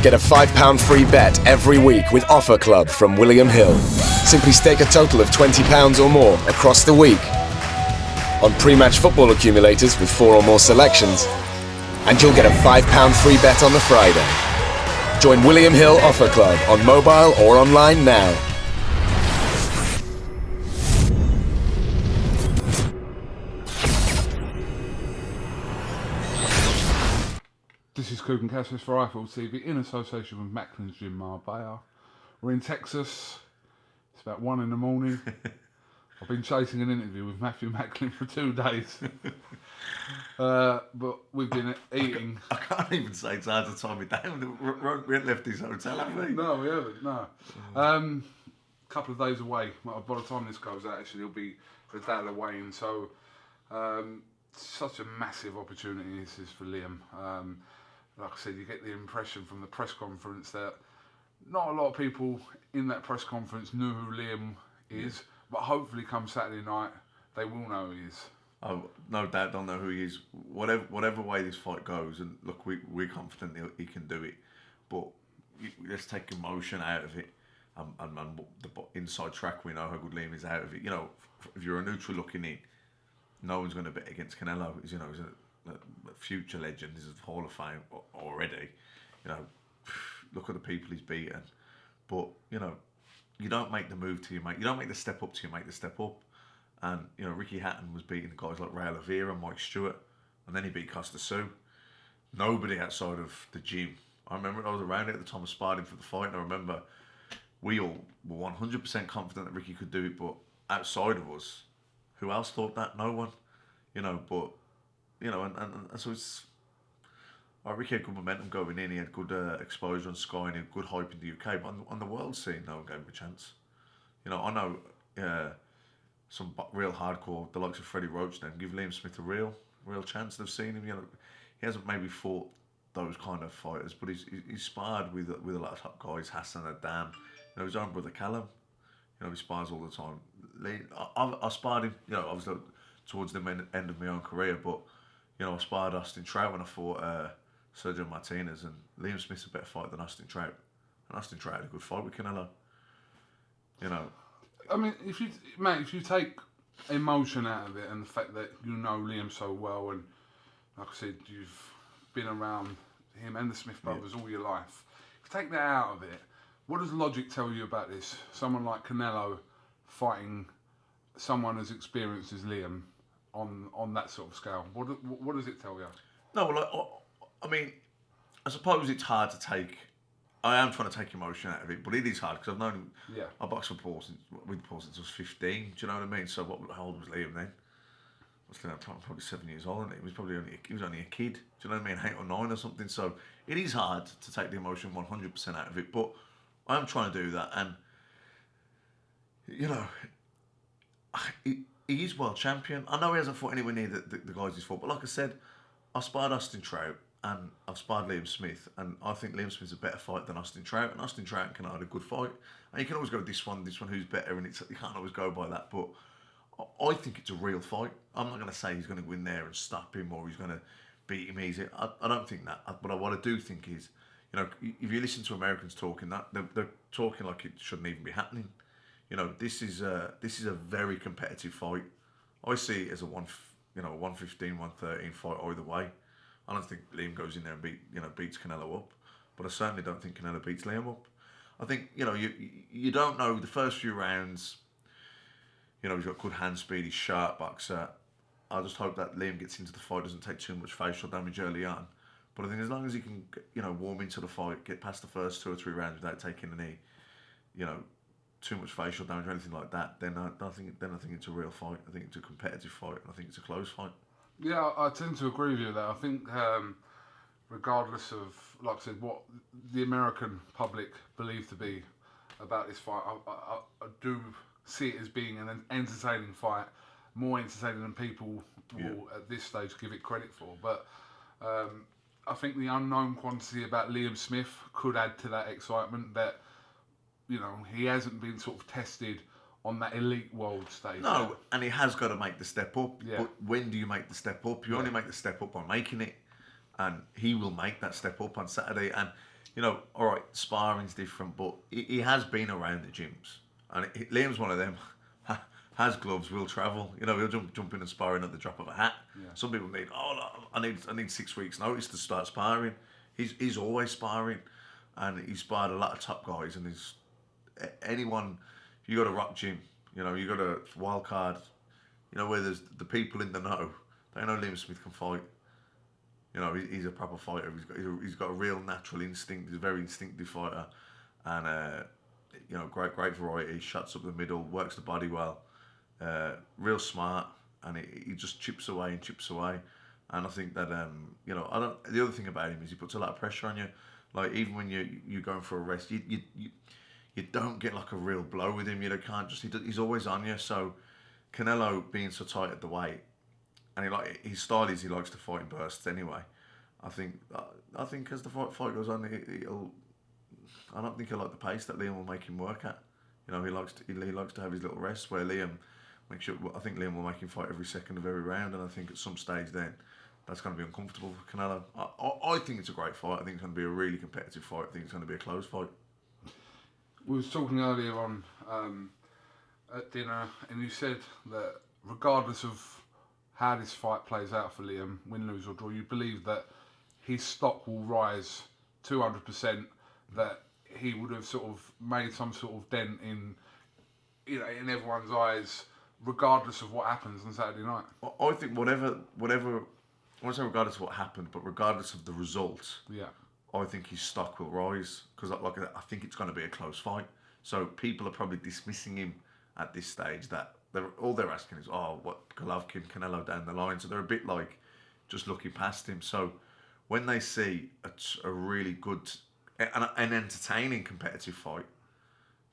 Get a £5 free bet every week with Offer Club from William Hill. Simply stake a total of £20 or more across the week on pre-match football accumulators with 4 or more selections, and you'll get a £5 free bet on the Friday. Join William Hill Offer Club on mobile or online now. This is KUGAN CASSIUS for iFootball TV in association with Macklin's Gym Marbella. We're in Texas. It's about 1 in the morning. I've been chasing an interview with Matthew Macklin for 2 days. But we've been eating. I can't even say it's hard to time it down. We haven't left his hotel, have we? No, we haven't, no. A couple of days away. By the time this goes out, actually, it'll be the day of the weigh-in. So, such a massive opportunity this is for Liam. Like I said, you get the impression from the press conference that not a lot of people in that press conference knew who Liam is, but hopefully come Saturday night, they will know who he is. Oh, no doubt they'll know who he is. Whatever way this fight goes, and look, we're confident he can do it, but let's take emotion out of it, and the inside track, we know how good Liam is out of it. You know, if you're a neutral looking in, no one's going to bet against Canelo. He's a future legend. He's a Hall of Fame already. You know, look at the people he's beaten. But you know, you don't make the move till you make. You don't make the step up till you make the step up. And you know, Ricky Hatton was beating guys like Ray Oliveira, Mike Stewart, and then he beat Costa Sue. Nobody outside of the gym. I remember I was around it at the time of sparring for the fight, and I remember we all were 100% confident that Ricky could do it. But outside of us, who else thought that? No one. You know, but. You know, and so it's. Ricky had good momentum going in. He had good exposure on Sky, and he had good hype in the UK. But on the world scene, no one gave him a chance. You know, I know some real hardcore, the likes of Freddie Roach, then give Liam Smith a real chance. They've seen him. You know, he hasn't maybe fought those kind of fighters, but he's sparred with a lot of top guys. Hassan Adam, you know, his own brother Callum. You know, he spars all the time. I sparred him. You know, obviously towards the end of my own career, but. You know, I sparred Austin Trout when I fought Sergio Martinez, and Liam Smith's a better fight than Austin Trout. And Austin Trout had a good fight with Canelo. You know. I mean, if you take emotion out of it and the fact that you know Liam so well, and like I said, you've been around him and the Smith brothers all your life. If you take that out of it, what does logic tell you about this? Someone like Canelo fighting someone as experienced as Liam. On that sort of scale, what does it tell you? No, well, I mean, I suppose it's hard to take. I am trying to take emotion out of it, but it is hard because I've known him. Yeah. I boxed with Paul since I was 15. Do you know what I mean? So how old was Liam then? I was probably 7 years old, and he was only a kid. Do you know what I mean? 8 or 9 or something. So it is hard to take the emotion 100% out of it, but I am trying to do that, and you know. He is world champion. I know he hasn't fought anywhere near the guys he's fought, but like I said, I sparred Austin Trout and I've sparred Liam Smith, and I think Liam Smith's a better fight than Austin Trout, and Austin Trout can have a good fight. And you can always go this one who's better, and you can't always go by that, but I think it's a real fight. I'm not going to say he's going to go in there and stop him or he's going to beat him easy. I don't think that. But what I do think is, you know, if you listen to Americans talking that, they're talking like it shouldn't even be happening. You know, this is a very competitive fight. I see it as a 115, 113 fight either way. I don't think Liam goes in there and beats Canelo up, but I certainly don't think Canelo beats Liam up. I think, you know, you don't know the first few rounds. You know, he's got good hand speed. He's sharp boxer. I just hope that Liam gets into the fight, doesn't take too much facial damage early on. But I think as long as he can, you know, warm into the fight, get past the first 2 or 3 rounds without taking any, you know, too much facial damage or anything like that, then I think it's a real fight. I think it's a competitive fight, and I think it's a close fight. Yeah, I tend to agree with you there. I think regardless of, like I said, what the American public believe to be about this fight, I do see it as being an entertaining fight, more entertaining than people will at this stage give it credit for. But I think the unknown quantity about Liam Smith could add to that excitement, that, you know, he hasn't been sort of tested on that elite world stage. No, and he has got to make the step up. Yeah. But when do you make the step up? You only make the step up by making it. And he will make that step up on Saturday. And, you know, all right, sparring's different, but he has been around the gyms, and Liam's one of them. Has gloves, will travel. You know, he'll jump in and sparring at the drop of a hat. Yeah. Some people need, I need 6 weeks notice to start sparring. He's always sparring, and he's sparred a lot of top guys. And he's anyone, you got a rock gym, you know, you got a wild card, you know, where there's the people in the know. They know Liam Smith can fight. You know, he's a proper fighter. He's got a real natural instinct. He's a very instinctive fighter, and you know, great variety. Shots up the middle, works the body well. Real smart, and he just chips away and chips away. And I think that you know, the other thing about him is he puts a lot of pressure on you. Like even when you're going for a rest, you don't get like a real blow with him. You can't just he's always on you. So Canelo being so tight at the weight, and his style is he likes to fight in bursts anyway. I think as the fight goes on, I don't think he'll like the pace that Liam will make him work at. You know, he likes to have his little rest where Liam. I think Liam will make him fight every second of every round, and I think at some stage then that's going to be uncomfortable for Canelo. I think it's a great fight. I think it's going to be a really competitive fight. I think it's going to be a close fight. We was talking earlier on at dinner, and you said that regardless of how this fight plays out for Liam, win, lose or draw, you believe that his stock will rise 200%, that he would have sort of made some sort of dent in, you know, in everyone's eyes, regardless of what happens on Saturday night. I think whatever, I won't say regardless of what happened, but regardless of the result, Yeah. I think his stock will rise because I think it's going to be a close fight. So people are probably dismissing him at this stage. That all they're asking is, what Golovkin, Canelo down the line. So they're a bit like just looking past him. So when they see a really good and entertaining competitive fight,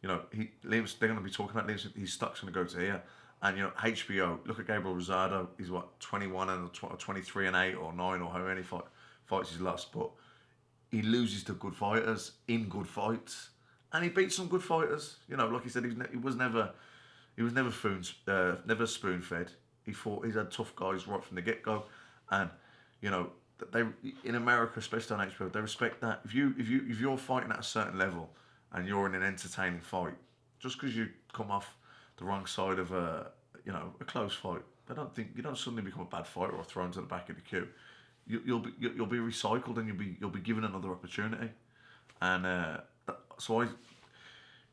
you know, they're going to be talking about Liam. His stock's going to go to here. And, you know, HBO, look at Gabriel Rosado. He's, 21 and 23 and 8 or 9 or how many fights he's lost. But he loses to good fighters in good fights. And he beats some good fighters. You know, like he said, he was never spoon-fed. He's had tough guys right from the get-go. And, you know, they in America, especially on HBO, they respect that. If you're fighting at a certain level and you're in an entertaining fight, just because you come off the wrong side of a close fight, you don't suddenly become a bad fighter or thrown to the back of the queue. You'll be recycled and you'll be given another opportunity, and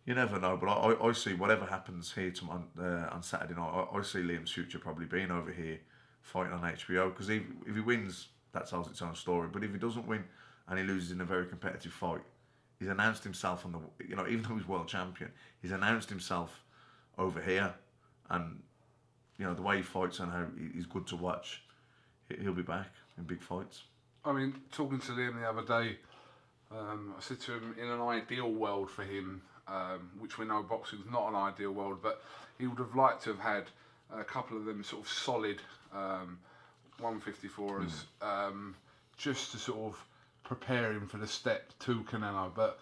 you never know. But I see whatever happens here on Saturday night. I see Liam's future probably being over here fighting on HBO, because if he wins, that tells its own story. But if he doesn't win and he loses in a very competitive fight, he's announced himself even though he's world champion, he's announced himself over here, and you know the way he fights and how he's good to watch. He'll be back in big fights. I mean, talking to Liam the other day, I said to him, in an ideal world for him, which we know boxing's not an ideal world, but he would have liked to have had a couple of them sort of solid 154ers, just to sort of prepare him for the step to Canelo. But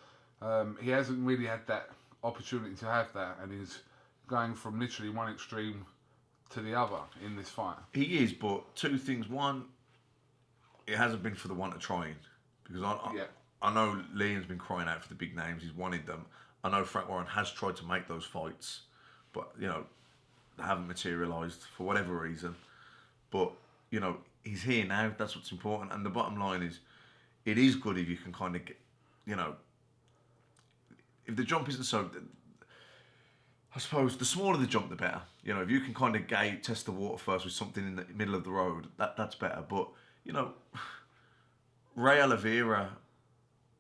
he hasn't really had that opportunity to have that, and he's going from literally one extreme to the other in this fight. He is, but two things. One, it hasn't been for the want of trying, because I know Liam's been crying out for the big names. He's wanted them. I know Frank Warren has tried to make those fights, but you know they haven't materialised for whatever reason. But you know he's here now. That's what's important. And the bottom line is, it is good if you can kind of get, you know, if the jump isn't so. I suppose the smaller the jump, the better. You know, if you can kind of test the water first with something in the middle of the road, that's better. But, you know, Ray Oliveira,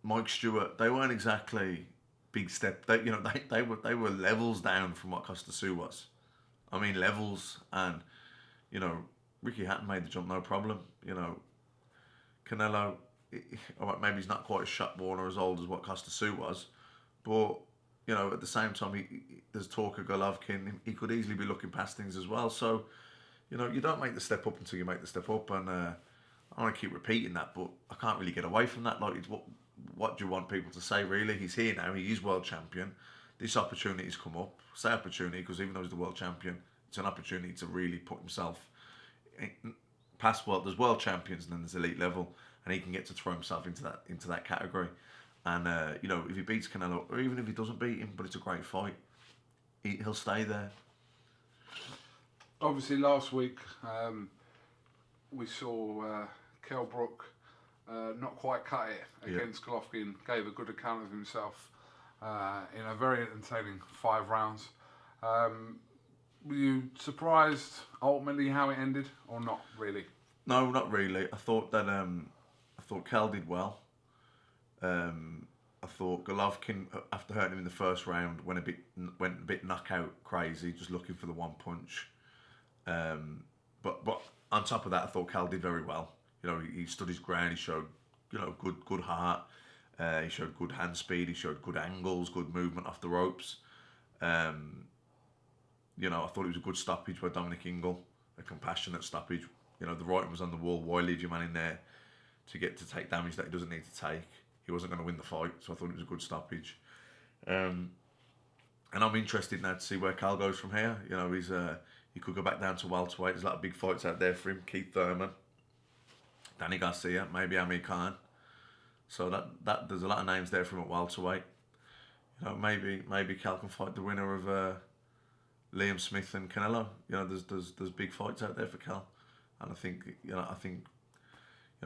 Mike Stewart, they weren't exactly big step. They were levels down from what Costa was. I mean, levels. And, you know, Ricky Hatton made the jump no problem. You know, Canelo, maybe he's not quite as shot-born or as old as what Costa was, but you know, at the same time, there's talk of Golovkin. He could easily be looking past things as well. So, you know, you don't make the step up until you make the step up. And I want to keep repeating that, but I can't really get away from that. Like, what do you want people to say, really? He's here now. He is world champion. This opportunity's come up. Say opportunity, because even though he's the world champion, it's an opportunity to really put himself past world. There's world champions and then there's elite level, and he can get to throw himself into that category. And you know, if he beats Canelo, or even if he doesn't beat him, but it's a great fight, he'll stay there. Obviously, last week we saw Kell not quite cut it against Golovkin. Gave a good account of himself in a very entertaining 5 rounds. Were you surprised ultimately how it ended, or not really? No, not really. I thought that I thought Kell did well. I thought Golovkin, after hurting him in the first round, went a bit knockout crazy, just looking for the one punch. But on top of that, I thought Kell did very well. You know, he stood his ground. He showed, you know, good heart. He showed good hand speed. He showed good angles, good movement off the ropes. You know, I thought it was a good stoppage by Dominic Ingle, a compassionate stoppage. You know, the writing was on the wall. Why leave your man in there to take damage that he doesn't need to take? He wasn't going to win the fight, so I thought it was a good stoppage. And I'm interested now to see where Cal goes from here. You know, he could go back down to welterweight. There's a lot of big fights out there for him. Keith Thurman, Danny Garcia, maybe Amir Khan. So that there's a lot of names there for him at welterweight. You know, maybe Cal can fight the winner of Liam Smith and Canelo. You know, there's big fights out there for Cal, and I think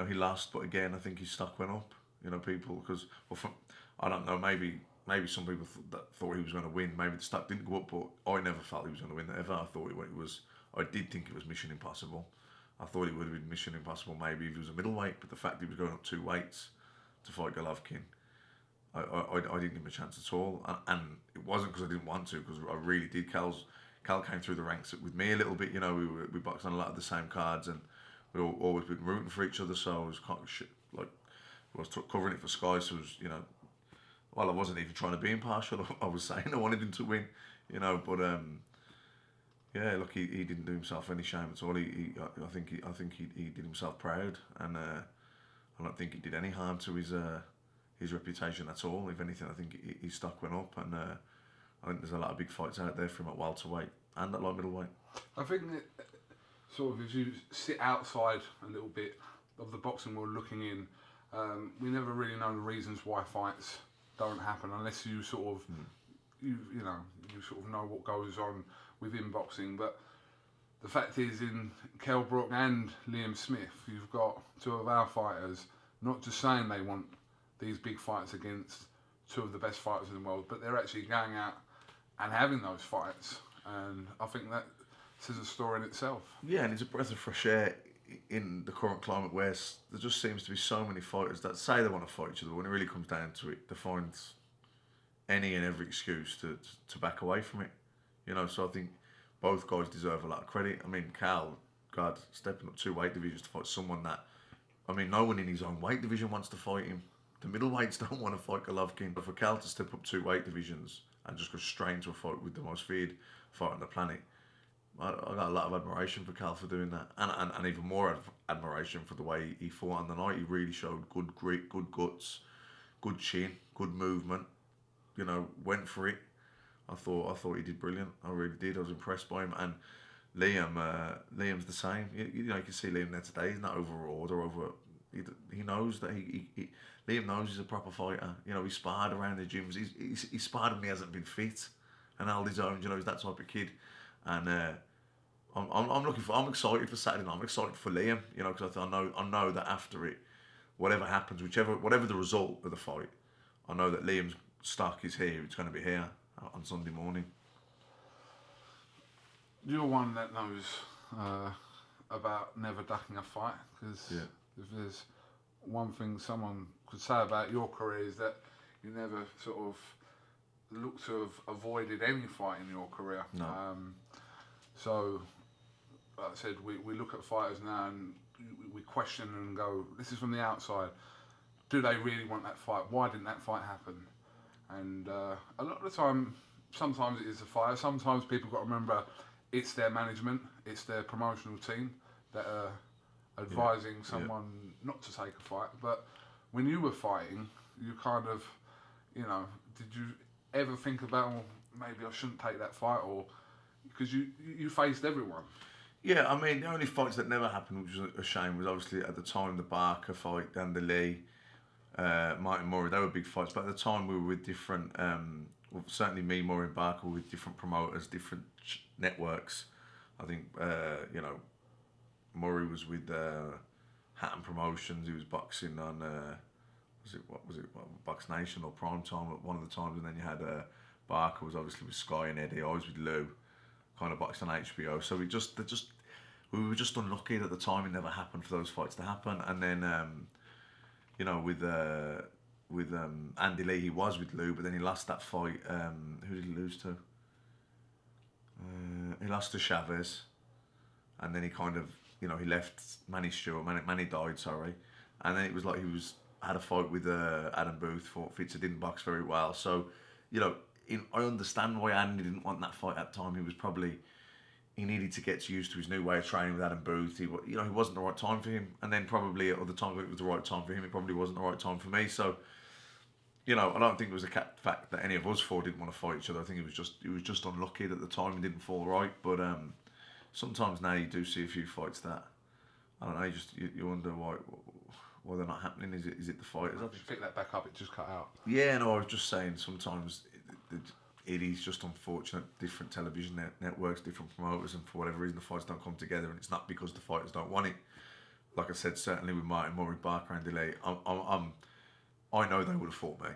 he lost, but again I think his stock went up. You know, people, because, well, I don't know, maybe some people thought he was going to win. Maybe the stock didn't go up, but I never felt he was going to win ever. I did think it was Mission Impossible. I thought it would have been Mission Impossible maybe if he was a middleweight, but the fact he was going up 2 weights to fight Golovkin, I didn't give him a chance at all. And it wasn't because I didn't want to, because I really did. Cal came through the ranks with me a little bit. You know, we boxed on a lot of the same cards, and we always been rooting for each other. So I was kind of like, I was covering it for Sky, so it was, you know, well, I wasn't even trying to be impartial. I was saying I wanted him to win, you know, but yeah, look, he didn't do himself any shame at all. I think he did himself proud, and I don't think he did any harm to his reputation at all. If anything, I think his stock went up, and I think there's a lot of big fights out there for him at welterweight and at light middleweight. I think that sort of, if you sit outside a little bit of the boxing world looking in, we never really know the reasons why fights don't happen unless you sort of you sort of know what goes on within boxing. But the fact is, in Kell and Liam Smith, you've got 2 of our fighters not just saying they want these big fights against 2 of the best fighters in the world, but they're actually going out and having those fights, and I think that says a story in itself. Yeah, and it's a breath of fresh air in the current climate where there just seems to be so many fighters that say they want to fight each other. When it really comes down to it, they find any and every excuse to back away from it. You know, so I think both guys deserve a lot of credit. I mean, Cal, God, stepping up 2 weight divisions to fight someone that, I mean, no one in his own weight division wants to fight him. The middleweights don't want to fight Golovkin. But for Cal to step up 2 weight divisions and just go straight into a fight with the most feared fighter on the planet, I got a lot of admiration for Cal for doing that, and even more admiration for the way he fought on the night. He really showed good grit, good guts, good chin, good movement. You know, went for it. I thought he did brilliant. I really did. I was impressed by him. And Liam's the same. You know, you can see Liam there today. He's not overawed or over. He knows that Liam knows he's a proper fighter. You know, he sparred around the gyms. He sparred when he hasn't been fit and held his own. You know, he's that type of kid. And I'm excited for Saturday night. I'm excited for Liam, you know, because I know that after it, whatever happens, whatever the result of the fight, I know that Liam's stock is here. It's going to be here on Sunday morning. You're one that knows about never ducking a fight, because if there's one thing someone could say about your career is that you never sort of look to have avoided any fight in your career. No. So, like I said, we look at fighters now and we question and go, this is from the outside. Do they really want that fight? Why didn't that fight happen? And a lot of the time, sometimes it is the fighter. Sometimes people got to remember it's their management, it's their promotional team that are advising someone not to take a fight. But when you were fighting, you kind of, you know, did you ever think about, well, maybe I shouldn't take that fight, or because you faced everyone? Yeah, I mean, the only fights that never happened, which was a shame, was obviously at the time the Barker fight, then the Lee. Martin Murray, they were big fights. But at the time, we were with different. Well, certainly me, Murray, and Barker were with different promoters, different networks. I think Murray was with Hatton Promotions. He was boxing on BoxNation or Prime Time at one of the times, and then you had Barker was obviously with Sky and Eddie. I was with Lou, kind of boxed on HBO. So we were just unlucky that at the time it never happened for those fights to happen. And then with Andy Lee, he was with Lou, but then he lost that fight. Who did he lose to? He lost to Chavez, and then he kind of he left Manny Stewart. Manny died, sorry, and then it was like he had a fight with Adam Booth. Fought Fitzer, didn't box very well, so I understand why Andy didn't want that fight at the time. He needed to get used to his new way of training with Adam Booth. He wasn't the right time for him, and then probably at other times it was the right time for him. It probably wasn't the right time for me. So, I don't think it was a fact that any of us four didn't want to fight each other. I think it was just unlucky that at the time it didn't fall right. But sometimes now you do see a few fights that I don't know. You wonder why they're not happening. Is it the fighters? Just pick that back up. It just cut out. Yeah, no, I was just saying sometimes it is just unfortunate. Different television networks, different promoters, and for whatever reason the fights don't come together. And it's not because the fighters don't want it. Like I said, certainly with Martin Murray, Barker, and Delay, I know they would have fought me.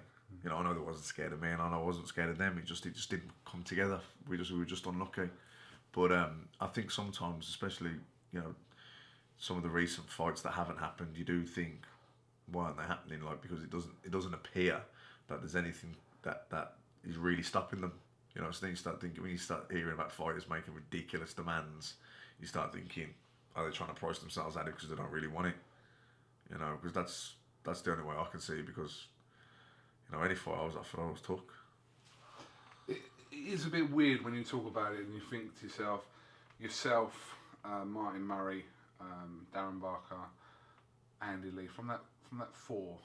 I know they wasn't scared of me, and I know I wasn't scared of them. It just didn't come together. We were just unlucky. But I think sometimes, especially some of the recent fights that haven't happened, you do think, why aren't they happening? Like, because it doesn't appear that there's anything that is really stopping them. So then you start thinking, when you start hearing about fighters making ridiculous demands, you start thinking, are they trying to price themselves out of it because they don't really want it? Because that's the only way I can see it, because any fight I was offered, I always took. It is a bit weird when you talk about it and you think to yourself, Martin Murray, Darren Barker, Andy Lee. From that four,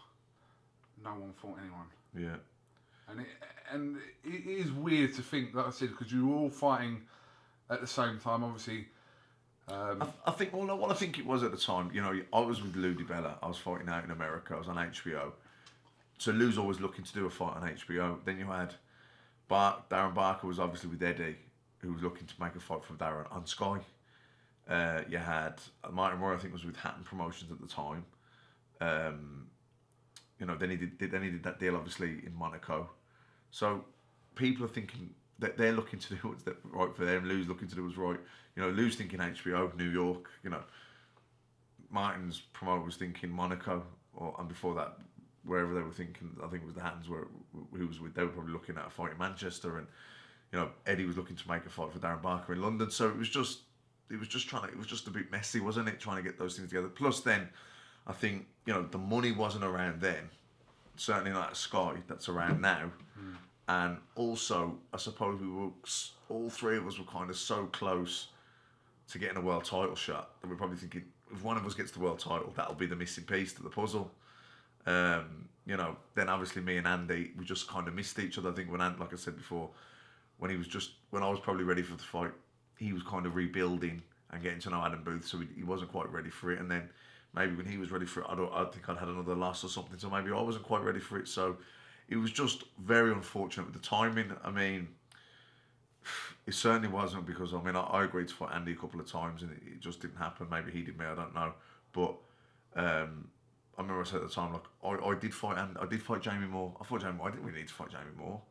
no one fought anyone. Yeah. And it is weird to think, like I said, because you were all fighting at the same time. Obviously, I think what I think it was at the time. I was with Lou DiBella. I was fighting out in America. I was on HBO. So Lou's always looking to do a fight on HBO. Then you had Darren Barker was obviously with Eddie, who was looking to make a fight for Darren on Sky. You had Martin Roy, I think, was with Hatton Promotions at the time. Then he did that deal obviously in Monaco. So people are thinking that they're looking to do what's right for them. Lou's looking to do what's right. Lou's thinking HBO, New York. Martin's promoter was thinking Monaco, and before that, wherever they were thinking. I think it was the Hattons who was with. They were probably looking at a fight in Manchester, and Eddie was looking to make a fight for Darren Barker in London. So it was just a bit messy, wasn't it? Trying to get those things together. Plus, then I think the money wasn't around then. Certainly not at Sky. That's around now. And also, I suppose all three of us were kind of so close to getting a world title shot that we're probably thinking, if one of us gets the world title, that'll be the missing piece to the puzzle. Then obviously me and Andy, we just kind of missed each other. I think when Andy, like I said before, when I was probably ready for the fight, he was kind of rebuilding and getting to know Adam Booth, so he wasn't quite ready for it. And then maybe when he was ready for it, I think I'd had another loss or something, so maybe I wasn't quite ready for it. So it was just very unfortunate with the timing. I mean, it certainly wasn't, because I agreed to fight Andy a couple of times and it just didn't happen. Maybe he did me, I don't know. But I remember I said at the time, like, I did fight Andy, I did fight Jamie Moore. I didn't really need to fight Jamie Moore.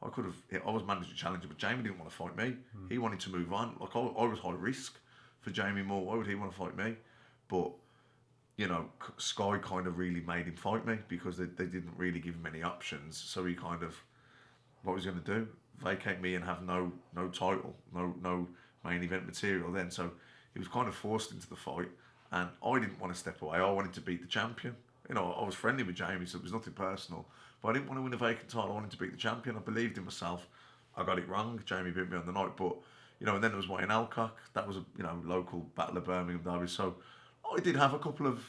I was managing challenger, but Jamie didn't want to fight me. He wanted to move on. Like, I was high risk for Jamie Moore. Why would he want to fight me? But Sky kind of really made him fight me, because they didn't really give him any options. So he kind of, what was he going to do? Vacate me and have no title, no main event material then. So he was kind of forced into the fight, and I didn't want to step away. I wanted to beat the champion. I was friendly with Jamie, so it was nothing personal. But I didn't want to win a vacant title. I wanted to beat the champion. I believed in myself. I got it wrong. Jamie beat me on the night, but and then there was Wayne Alcock. That was a local Battle of Birmingham derby. So I did have a couple of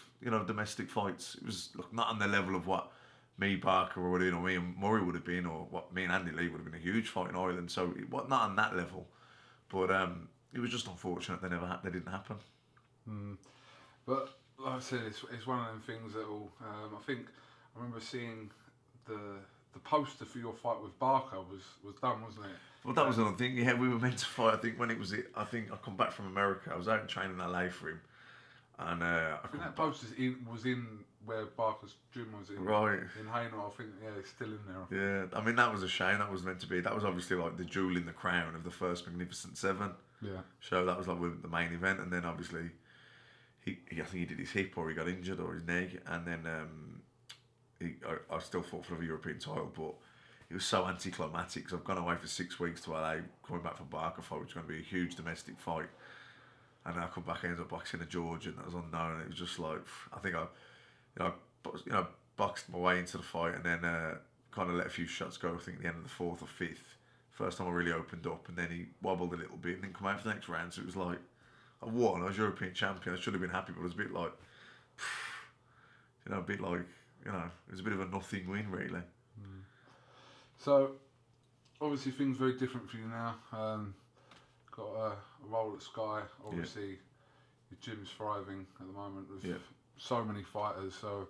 domestic fights. It was not on the level of what me, Barker, or me and Murray would have been, or what me and Andy Lee would have been. A huge fight in Ireland. So it was not on that level. But it was just unfortunate they didn't happen. But like I said, it's one of them things that will. I think I remember seeing the poster for your fight with Barker was done, wasn't it? Well, that was another thing. Yeah, we were meant to fight. I think when it was I think I come back from America. I was out training in LA for him, and I think that poster was in where Barker's gym was in. Right. In Hainault, I think. Yeah, it's still in there. Yeah, I mean that was a shame. That was meant to be. That was obviously like the jewel in the crown of the first Magnificent Seven. Yeah. So that was like the main event, and then obviously I think he did his hip or he got injured or his knee, and then I still fought for the European title, but it was so anticlimactic. So I've gone away for 6 weeks to LA, coming back from Barker fight, which is going to be a huge domestic fight, and then I come back and ended up boxing a Georgian that was unknown. And it was just like I think I boxed my way into the fight, and then kind of let a few shots go. I think at the end of the fourth or fifth, first time I really opened up, and then he wobbled a little bit and didn't come out for the next round. So it was like I won. I was European champion. I should have been happy, but it was a bit like it was a bit of a nothing win, really. So, obviously things very different for you now. Got a role at Sky. Obviously, your gym's thriving at the moment with so many fighters. So,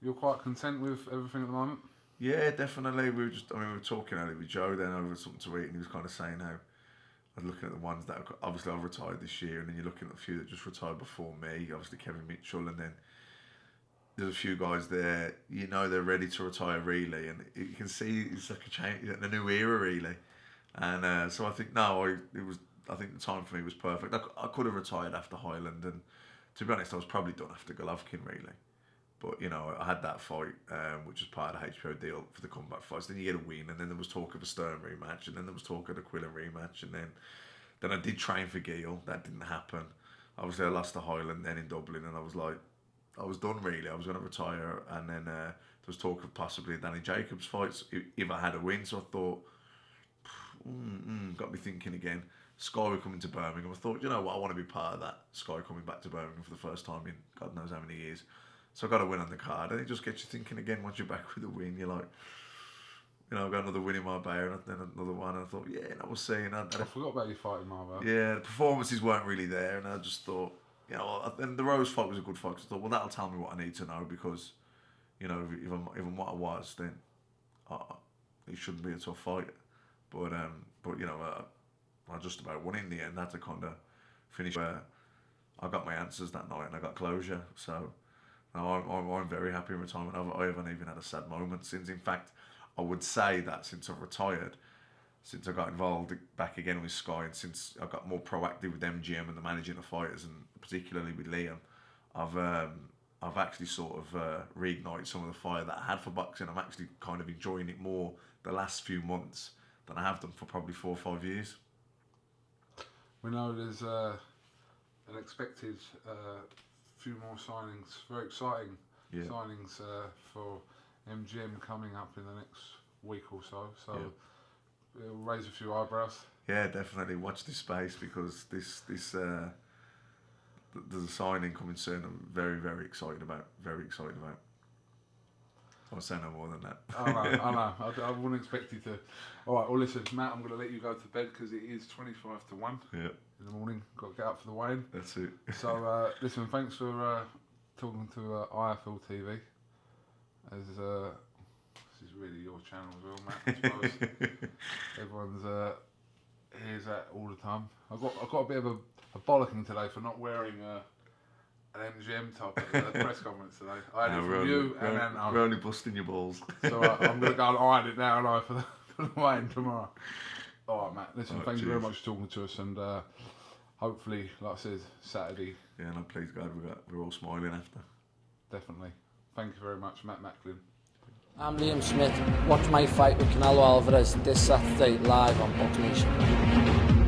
you're quite content with everything at the moment? Yeah, definitely. We were talking earlier with Joe then over something to eat, and he was kind of saying how I was looking at the ones that obviously I've retired this year, and then you're looking at a few that just retired before me. Obviously Kevin Mitchell, and then there's a few guys there, they're ready to retire really, and you can see it's like a change, a new era really. And so I think I think the time for me was perfect. I could have retired after Highland, and to be honest, I was probably done after Golovkin really. But I had that fight, which was part of the HBO deal for the comeback fights. Then you get a win, and then there was talk of a Stern rematch, and then there was talk of the Quillen rematch, and then I did train for Geel. That didn't happen. Obviously, I lost to Highland then in Dublin, and I was like, I was done really. I was going to retire, and then there was talk of possibly Danny Jacobs fights if I had a win. So I thought, got me thinking again. Sky were coming to Birmingham. I thought, I want to be part of that. Sky coming back to Birmingham for the first time in God knows how many years. So I got a win on the card, and it just gets you thinking again. Once you're back with a win, you're like, I've got another win in Marbella, and then another one. And I thought, we'll see. And I forgot about your fight in Marbella. Yeah, the performances weren't really there, and I just thought, and the Rose fight was a good fight. Cause I thought, well, that'll tell me what I need to know, because, if I'm what I was, then it shouldn't be a tough fight. But I just about won in the end. I had to kind of finish where I got my answers that night, and I got closure. So. No, I'm very happy in retirement. I haven't even had a sad moment since. In fact, I would say that since I've retired, since I got involved back again with Sky, and since I got more proactive with MGM and the managing of fighters, and particularly with Liam, I've actually sort of reignited some of the fire that I had for boxing. I'm actually kind of enjoying it more the last few months than I have done for probably 4 or 5 years. We know there's an expected few more signings, very exciting signings for MGM coming up in the next week or so. So it'll raise a few eyebrows. Yeah, definitely. Watch this space, because this there's a signing coming soon. I'm very, very excited about. Very excited about. I'll say no more than that. I know. I wouldn't expect you to. All right. Well, listen, Matt. I'm going to let you go to bed because it is 25 to 1. Yeah. In the morning, got to get up for the weigh-in. That's it. So, listen, thanks for talking to IFL TV. As this is really your channel as well, Matt. I suppose everyone's hears that all the time. I got a bit of a bollocking today for not wearing an MGM top at the press conference today. I had it from you, and then we're only busting your balls. So I'm going to go and iron it now, and I for the weigh-in tomorrow. All right, Matt. Listen, thank you very much for talking to us, and hopefully, like I said, Saturday. Yeah, no, please God, we're all smiling after. Definitely. Thank you very much, Matt Macklin. I'm Liam Smith. Watch my fight with Canelo Alvarez this Saturday live on BoxNation.